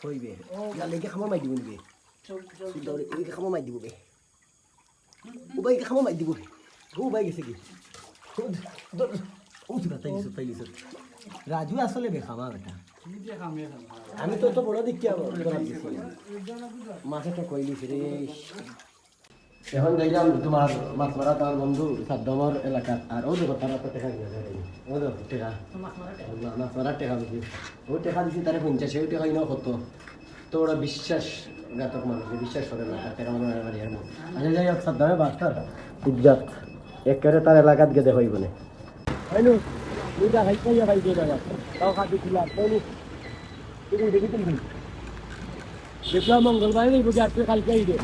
হইবে লালেকে খামা মাই দিব নিবে সুন্দর এদিকে খামা মাই দিব বে উবাইকে খামা মাই দিব ও উবাই গেছে কি ও তুই তাই লিসু রাজু আসলে বে খামা বেটা আমি তো তো বড় দেখি মাছটা কইলিস রে এখন যাইলাম তোমার মাছ মারা তোমার বন্ধু সাদ্দামর এলাকা আর ও দেখো তারা তো টেকা গেছে ও দেখো টেকা মাছ মারা টেকা বুঝি ও টেকা দিছি তারে 50 ওই টেকা ইনো কত তো ওরা বিশ্বাসঘাতক মানুষ বিশ্বাস করে না তার টেকা মানে বাড়ি আর আচ্ছা যাই হোক সাদ্দামে বাস্টার ইজ্জত একেবারে তার এলাকাত গেদে হইব না হইনু দুইটা ভাই কইয়া ভাই দিয়ে দাও তাও খাদি খিলা কইনি দেখি দেখলাম মঙ্গলবার এই বুঝে আজকে কালকে আইবে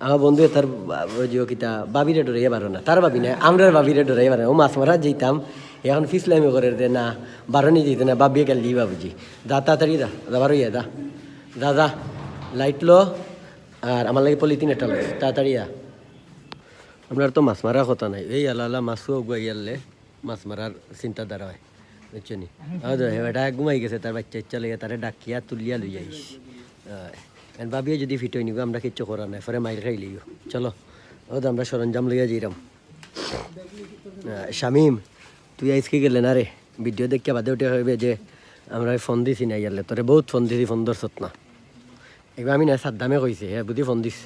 আমার বন্ধু তার জিও কিতা বাবিরে ডরাইয়া পারো না তার বাবি না আমরার বাবিরে ডরাইয়া পারো ও মাছ মারা যেতাম এখন ফিসলামি করে দে না বারণই যেত না বাবিয়ে গেল দি বাবুজি দা তাড়াতাড়ি দা দাবার ইয়া দাদা লাইট লো আর আমার লাগে পলিথিন একটা লাগে তাড়াতাড়ি দা আপনার তো মাছ মারা কথা নাই এই আল্লাহ মাছও গুয়াই আনলে মাছ মারার চিন্তাধারা হয় বুঝছো নি এটা ঘুমাই গেছে তার বাচ্চা ইচ্ছা লেগে তারে ডাকিয়া তুলিয়া লই যাইস ভাবিয়ে যদি ফিট হয়ে নিব আমরা কিচ্ছু করার নাই পরে মাইল খাই লিও চলো ও তো আমরা সরঞ্জাম লইয়া যাইরাম শামিম তুই আজকে গেলে না রে ভিডিও দেখে বাদে উঠে হইবে যে আমরা ফোন দিছি না ইয়ারলে তোরে বহুত ফোন দিছি ফোন ধরছত না এবার আমি না সাদ্দামে কইছে হ্যাঁ বুঝি ফোন দিস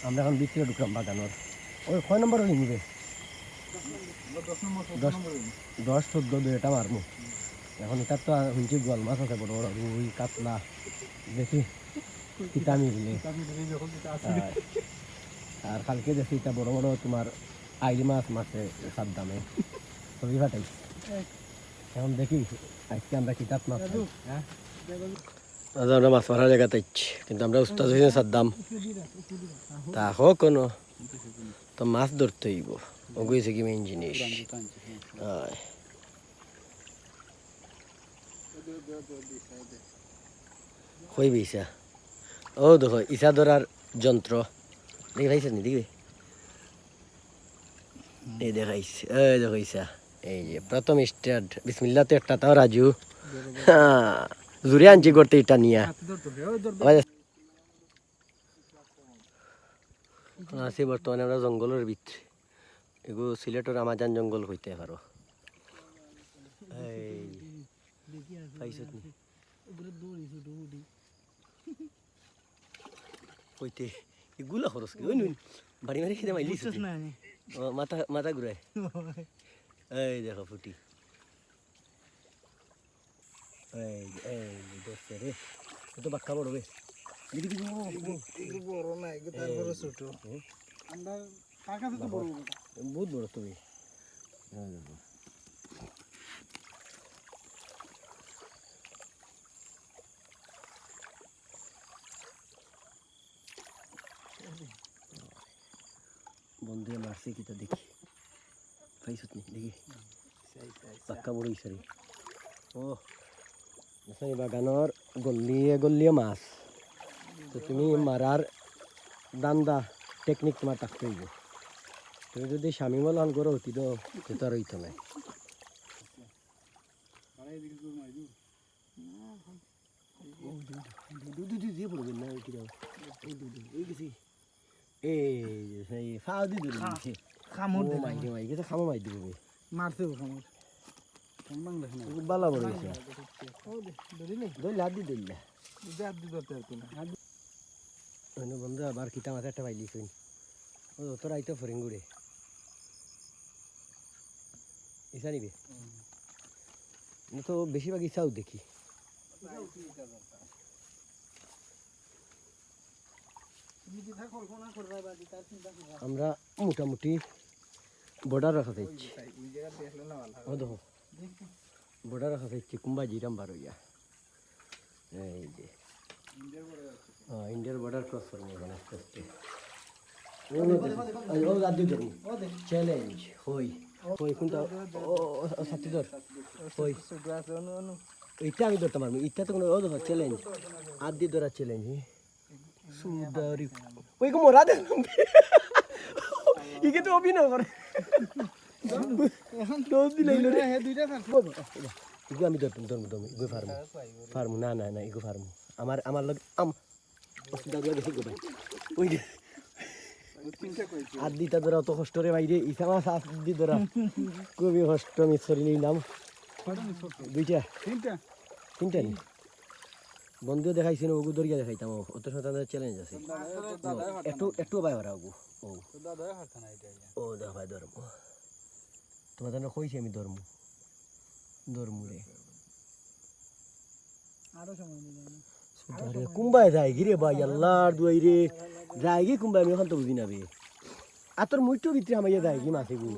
আমরা এখন বিক্রি ঢুকলাম বাগানোর ওই কয় নম্বর হয়ে নিবে 10-14 এটা মারমু এখন এটার তো শুনছি গোয়াল মাছ আছে বড় বড় রুই কাতলা দেখি কিতা মিললে আর কালকে দেখি এটা বড় বড় তোমার আইলি মাছ মাছে সাদ্দামে ছবি ফাটাই এখন দেখি আজকে আমরা কিতাব মাছ আমরা মাছ মারার জায়গাতে কিন্তু আমরা উস্তাদ হয়েছি সাদ্দাম তা হোক কোনো তো মাছ ধরতে হইব ওগুইছে কি মেইন জিনিস কই বেইসা ও দেখো ইসা ধরার যন্ত্র দেখি ভাইছে নি দেখবি এই দেখাইস এই দেখো ইসা এই যে প্রথম স্টার্ট বিসমিল্লাহ তো একটা তাও রাজু জুড়ে আনছি করতে এটা নিয়ে আছি বর্তমানে আমরা জঙ্গলের ভিতরে এগুলো সিলেটের আমাজন জঙ্গল হইতে পারো হইতে এগুলা খরচ কি ওই বাড়ি মারি খেতে মাইলিস মাথা মাথা ঘুরায় এই দেখো ফুটি দেখছে রে তো বাক্কা বড় বে বড় না তারপরে ছোট আমরা কাকা তো বড় বহুত বড় তুমি বন্ধু মারছে কিতা দেখি পাইছত নি দেখি পাক্কা বড় ইসারি ও সেই বাগানোর গল্লিয়ে মাছ তো তুমি মারার দান্দা টেকনিক তোমার থাকতে হইব তুমি যদি স্বামী মলান করো হতি তো সেটা আর হইতো নাই বালা বড় বন্ধু আবার কিতা মাছ একটা পাইলি ও তোরা আইতো ফরিঙ্গুড়ে ইসা নিবে তো বেশিরভাগ ইসাও দেখি আমরা মোটামুটি বর্ডার রাখা চাইছি ও দেখো বর্ডার রাখা চাইছি কুম্বা জিরাম বার হইয়া এই যে ইন্ডিয়ার বর্ডার ক্রস করবো এখানে আস্তে আস্তে চ্যালেঞ্জ হই হই কোনটা ও সাথী ধর হই ইটা আমি ধরতে পারবো ইটা তো কোনো ও দেখো চ্যালেঞ্জ আদি ধরা চ্যালেঞ্জ সুদারি ওই কো মোরা দে ইকে তো অভিনয় করে এখন দোষ দিলাইলো রে দুইটা ইগো আমি ধরম ইগো ফার্মু না না না ইগো ফার্মু আমার লগে অসুবিধা দিয়ে গেছে গো ভাই ওই যে আর দিতা ধরা অত কষ্ট রে বাইরে ইসা মাছ দি ধরা খুবই কষ্ট মিস করে নিলাম দুইটা তিনটা নি বন্ধু দেখাইছিল ওগু দরিয়া দেখাইতাম অত সন্তানের চ্যালেঞ্জ আছে একটু ভাই ওরা ওগু ও দেখ ভাই ধর্ম তোমার জন্য কইছি আমি ধর্ম রে কুম্বাই যায় গিরে ভাই আল্লাহর দুয়াই রে যায় গি কুম্বাই আমি এখন তো বুঝি না বে আতর মুইটো ভিতরে আমাইয়া যায় কি মাছে গু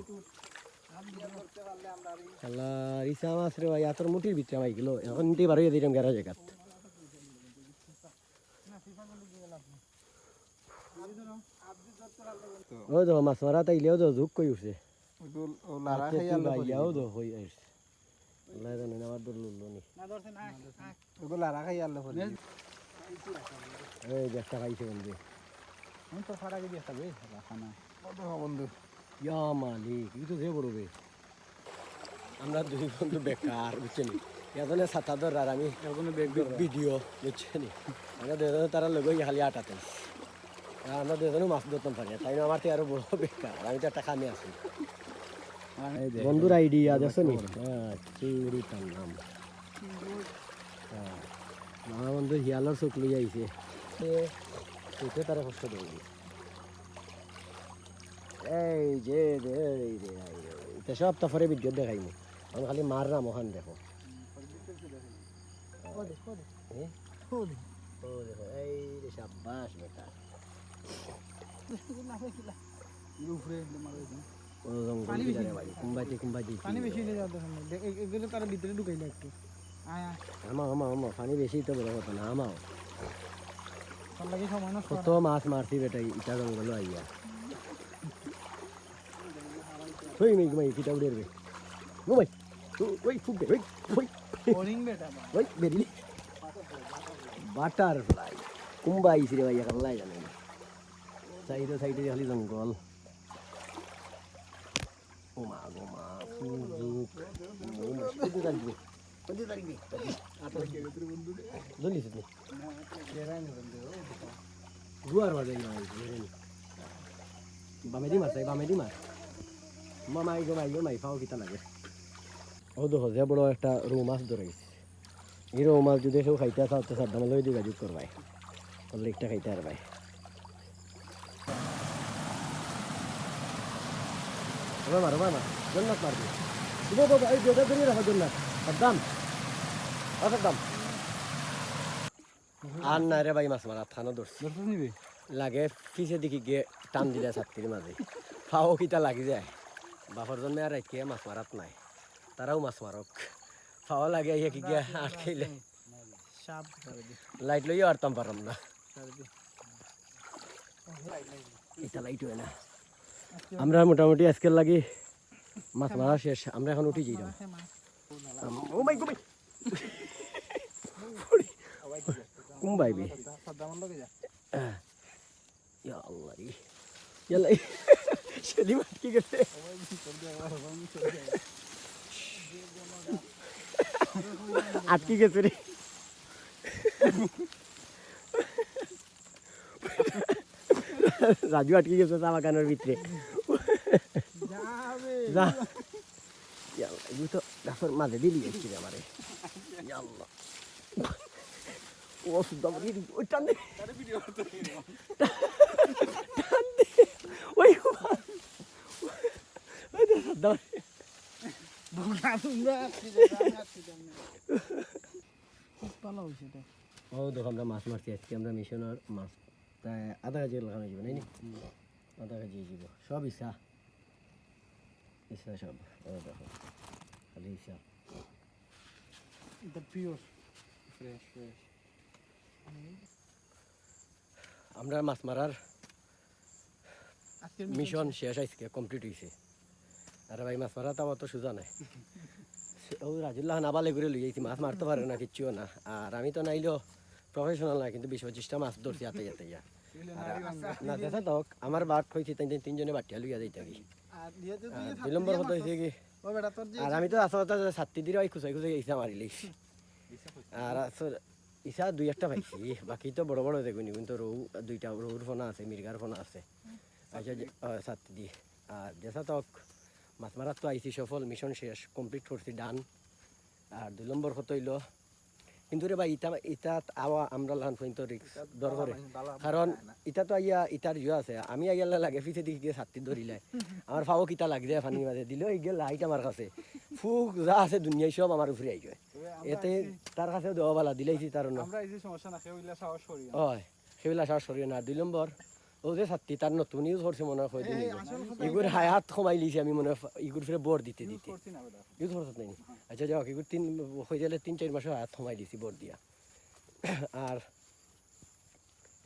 আল্লাহ রিসা মাছ রে ভাই আতর মুটির ভিতরে আমাই গেল এখন নিতে পারো দিলাম গ্যারাজ জায়গা ও তো মাছ মারা তাইলেও তো ঝুঁক কই উঠছে ভাইয়াও তো হই আসছে আল্লাহ জানে আমার দর লুল্লো নি এই একটা খাইছে বন্ধু বন্ধু ইয়া মালিক ই তো যে বড়বে আমরা দুই বন্ধু বেকার বুঝছেন এজনে ছাতা ধর আর আমি ভিডিও বুঝছেন আমরা দুজনে তারা লগই খালি আটাতে আমরা দুজনে মাছ ধরতাম পারি তাই না আমার তো আরো বড় বেকার আমি তো একটা খামে আছি বন্ধুর আইডিয়া দেখছো নি চিংড়ি টানলাম আমার বন্ধু হিয়ালার চোখ লই আইছে চোখে তারা কষ্ট দেবে এই যে এটা সব তারপরে ভিডিও দেখাইনি আমি খালি মার নাম ওখান দেখো দেখো এই রে সাব্বাস বেটা পানি বেশি তো বড় কথা না আমাও কত মাছ মারছি বেটা ইটা জঙ্গল আইয়া ওই মেয়ে ঘুমাই কিটা উড়ে রে ঘুমাই ওই ফুক দে ওই বেরিলি বাটারফ্লাই কুম্বাই রে ভাইয়া কাল্লাই জানে সাইডে সাইডে খালি জঙ্গল ও মা গো মা সুযোগ কত তারিখ জলদি সুতনি গুয়ার বাজে না বামেদি মার মামাই ফাও কিতা লাগে ও দেখো যে বড় একটা রৌ মাছ ধরেছে এই রৌ মাছ যদি কেউ খাইতে চাও তো সাবধানে লই যোগাযোগ করবাই তাহলে একটা খাইতে আর ভাই মারো জন্নাত মারবি এই যেটা ধরে রাখো জন্নাত সাবধান সাবধান আর না রে ভাই মাছ মারা থানা ধরছে লাগে পিছে দেখি গিয়ে টান দিলে ছাত্রীর মাঝে ফাও কিতা লাগি যায় বাপর জন্য আর কে মাছ মারাত নাই তারাও মাছ মারক ফাও লাগে ইয়ে কি গিয়া আটকাইলে লাইট লইও আরতাম পারলাম না এটা লাইট হয় না আমরা মোটামুটি আজকের লাগি মাছ মারা শেষ আমরা এখন উঠি যাই ও মাই গো কুম্বাই বে ইয়া আল্লাহ রে ইয়ালা সেদিন আটকে গেছে আটকে গেছে রে রাজু আটকে গেছে চা বাগানের ভিতরে যা এগুলো তো গাছের মাঝে দিলি যাচ্ছি রে আমারে আল্লাহ ও শুদ্ধ ওই টান দে ওই ও দেখো আমরা মাছ মারছি আজকে আমরা মিশনের মাছ প্রায় আধা কেজি লাগানো যাবে নাইনি আধা কেজি যাব সব ইচ্ছা সব ও দেখো খালি ইচ্ছা আমরা মাছ মারার মিশন শেষ আজকে কমপ্লিট হয়েছে আর ভাই মাছ মারা তো আমার তো সোজা নাই ও রাজুল্লাহ নাবালে করে লই যাইছি মাছ মারতে পারে না কিচ্ছুও না আর আমি তো নাইলেও প্রফেশনাল না কিন্তু 20-25টা মাছ ধরছি হাতে যেতে না দেখা তো আমার বাট হয়েছে তিনজনে বাটিয়া লইয়া যাইতে 2 নম্বর কথা হয়েছে কি ও বেটা তোর যে আর আমি তো আসলে ছাত্রী দিয়ে ওই খুঁচাই খুঁচাই ইসা মারিলিস আর ইসা দুই একটা পাইছি বাকি তো বড় বড় দেখুনি কিন্তু রৌ দুইটা রৌর ফোনা আছে মির্গার ফোনা আছে আচ্ছা ছাত্রী দিয়ে আর যেসা তক মাছ মারার তো আইসি সফল মিশন শেষ কমপ্লিট করছি ডান আর 2 নম্বর কত হইল কিন্তু রে ভাই ইটা আওয়া আমরা লান পর্যন্ত রিক্স দর করে কারণ ইটা তো আইয়া ইটার ইয়ে আছে আমি আইয়ালে লাগে পিছে দিকে গিয়ে ছাত্রী ধরিলে আমার ফাও কিতা লাগ যায় পানির মাঝে দিল এই গেল লাইট আমার কাছে ফুক যা আছে দুনিয়ায় সব আমার উপরে আই যায় এতে তার কাছে দেওয়া বালা দিলেইছি তার না আমরা এই যে সমস্যা না কেউইলা সাহস করি না হয় সেগুলা সাহস সরিয়ে না 2 নম্বর ও যে ছাত্রী তার নতুন ইউজ করছে মনে হয় দিন এগুর হায়াত কমাই লিছি আমি মনে হয় ইগুর ফিরে বোর দিতে দিতে করছি না বেটা ইউজ করছত নাই আচ্ছা যাও এগুর 3 হয়ে গেলে 3-4 মাসে হায়াত কমাই দিছি বোর দিয়া আর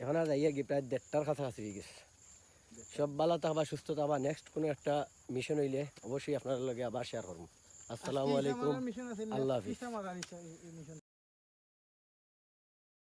এখন আর যাইয়া গিয়ে প্রায় 1.5টার কাছাকাছি হয়ে গেছে সব ভালো থাকবা সুস্থ থাকবা নেক্সট কোনো একটা মিশন হইলে অবশ্যই আপনার লগে আবার শেয়ার করবো আসসালামু আলাইকুম মিশন আছে আল্লাহ হাফিজ মিশন